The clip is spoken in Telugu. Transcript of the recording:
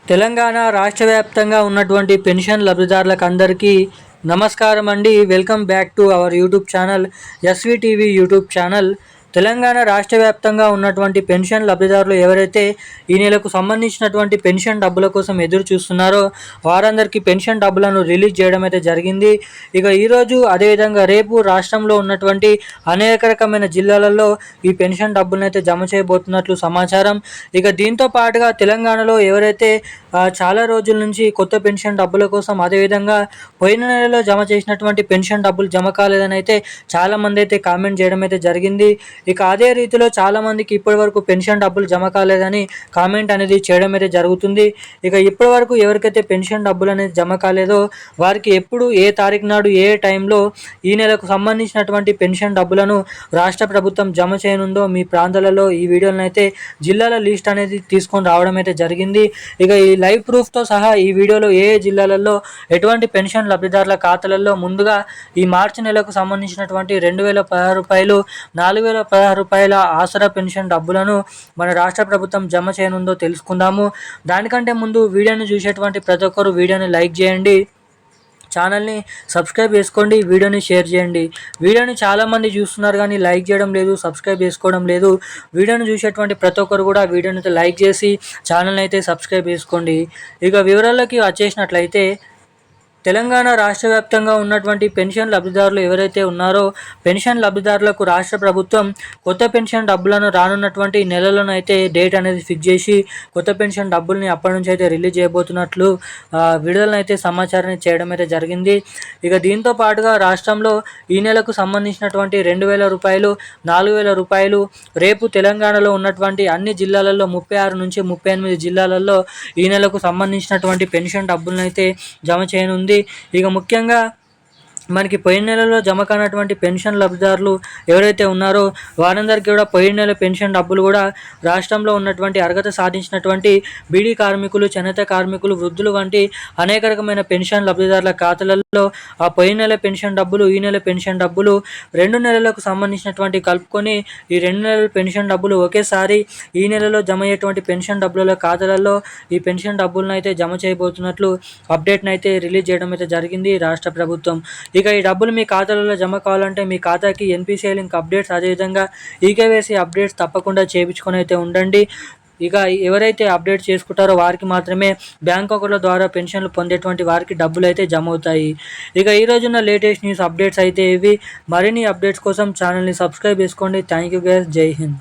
తెలంగాణ రాష్ట్ర వ్యాప్తంగా ఉన్నటువంటి పెన్షన్ లబ్ధిదారులకు అందరికీ నమస్కారం అండి. Welcome back to our YouTube channel SVTV YouTube channel. Telangana రాష్ట్ర వ్యాప్తంగా ఉన్నటువంటి పెన్షన్ లబ్ధిదారులు ఎవరైతే ఈ నెలకు సంబంధించినటువంటి పెన్షన్ డబ్బుల కోసం ఎదురు చూస్తున్నారో వారందరికీ పెన్షన్ డబ్బులను రిలీజ్ చేయడం అయితే జరిగింది. ఇక ఈరోజు అదేవిధంగా రేపు రాష్ట్రంలో ఉన్నటువంటి అనేక రకమైన జిల్లాలలో ఈ పెన్షన్ డబ్బులను అయితే జమ చేయబోతున్నట్లు సమాచారం. ఇక దీంతో పాటుగా తెలంగాణలో ఎవరైతే చాలా రోజుల నుంచి కొత్త పెన్షన్ డబ్బుల కోసం అదేవిధంగా పోయిన నెలలో జమ చేసినటువంటి పెన్షన్ డబ్బులు జమ కాలేదని అయితే చాలామంది అయితే కామెంట్ చేయడం అయితే జరిగింది. ఇక అదే రీతిలో చాలామందికి ఇప్పటి వరకు పెన్షన్ డబ్బులు జమ కాలేదని కామెంట్ అనేది చేయడం అయితే జరుగుతుంది. ఇక ఇప్పటి వరకు ఎవరికైతే పెన్షన్ డబ్బులు అనేది జమ కాలేదో వారికి ఎప్పుడు ఏ తారీఖు నాడు ఏ టైంలో ఈ నెలకు సంబంధించినటువంటి పెన్షన్ డబ్బులను రాష్ట్ర ప్రభుత్వం జమ చేయనుందో మీ ప్రాంతాలలో ఈ వీడియోలను అయితే జిల్లాల లిస్ట్ అనేది తీసుకొని రావడం అయితే జరిగింది. ఇక ఈ లైవ్ ప్రూఫ్తో సహా ఈ వీడియోలో ఏ జిల్లాలలో ఎటువంటి పెన్షన్ లబ్ధిదారుల ఖాతాలలో ముందుగా ఈ మార్చి నెలకు సంబంధించినటువంటి 2016 రూపాయలు 4016 రూపాయల ఆసరా పెన్షన్ డబ్బులను మన రాష్ట్ర ప్రభుత్వం జమ చేయనుందో తెలుసుకుందాము. దానికంటే ముందు వీడియోని చూసేటువంటి ప్రతి ఒక్కరు వీడియోని లైక్ చేయండి, ఛానల్ని సబ్స్క్రైబ్ చేసుకోండి, వీడియోని షేర్ చేయండి. వీడియోని చాలామంది చూస్తున్నారు కానీ లైక్ చేయడం లేదు, సబ్స్క్రైబ్ చేసుకోవడం లేదు. వీడియోని చూసేటువంటి ప్రతి ఒక్కరు కూడా వీడియోని అయితే లైక్ చేసి ఛానల్ని అయితే సబ్స్క్రైబ్ చేసుకోండి. ఇక వివరాలకి వచ్చేసినట్లయితే తెలంగాణ రాష్ట్ర వ్యాప్తంగా ఉన్నటువంటి పెన్షన్ లబ్ధిదారులు ఎవరైతే ఉన్నారో పెన్షన్ లబ్ధిదారులకు రాష్ట్ర ప్రభుత్వం కొత్త పెన్షన్ డబ్బులను రానున్నటువంటి నెలలోనైతే డేట్ అనేది ఫిక్స్ చేసి కొత్త పెన్షన్ డబ్బుల్ని అప్పటి నుంచి అయితే రిలీజ్ చేయబోతున్నట్లు విడుదలనైతే సమాచారాన్ని చేయడం అయితే జరిగింది. ఇక దీంతో పాటుగా రాష్ట్రంలో ఈ నెలకు సంబంధించినటువంటి 2000 రూపాయలు 4000 రూపాయలు రేపు తెలంగాణలో ఉన్నటువంటి అన్ని జిల్లాలలో 36 నుంచి 38 జిల్లాలలో ఈ నెలకు సంబంధించినటువంటి పెన్షన్ డబ్బులను అయితే జమ చేయనుంది. ఇక ముఖ్యంగా మనకి పోయిన నెలలో జమ కానటువంటి పెన్షన్ లబ్ధిదారులు ఎవరైతే ఉన్నారో వారందరికీ కూడా పోయిన నెల పెన్షన్ డబ్బులు కూడా రాష్ట్రంలో ఉన్నటువంటి అర్హత సాధించినటువంటి బీడీ కార్మికులు, చేనేత కార్మికులు, వృద్ధులు వంటి అనేక రకమైన పెన్షన్ లబ్ధిదారుల ఖాతాలలో ఆ పోయిన నెల పెన్షన్ డబ్బులు, ఈ నెల పెన్షన్ డబ్బులు 2 నెలలకు సంబంధించినటువంటి కలుపుకొని ఈ 2 నెలల పెన్షన్ డబ్బులు ఒకేసారి ఈ నెలలో జమ అయ్యేటువంటి పెన్షన్ డబ్బుల ఖాతాలలో ఈ పెన్షన్ డబ్బులను అయితే జమ చేయబోతున్నట్లు అప్డేట్ని అయితే రిలీజ్ చేయడం అయితే జరిగింది రాష్ట్ర ప్రభుత్వం. ఇక ఈ డబ్బులు మీ ఖాతాలలో జమ కావాలంటే మీ ఖాతాకి ఎన్పిసిఐ లింక్ అప్డేట్స్ అదేవిధంగా ఈకేవైసీ అప్డేట్స్ తప్పకుండా చేయించుకొని అయితే ఉండండి. ఇక ఎవరైతే అప్డేట్ చేసుకుంటారో వారికి మాత్రమే బ్యాంక్ అకౌంట్ల ద్వారా పెన్షన్లు పొందేటువంటి వారికి డబ్బులు అయితే జమ అవుతాయి. ఇక ఈ రోజున్న లేటెస్ట్ న్యూస్ అప్డేట్స్ అయితే ఇవి. మరిన్ని అప్డేట్స్ కోసం ఛానల్ని సబ్స్క్రైబ్ చేసుకోండి. Thank you guys. జై హింద్.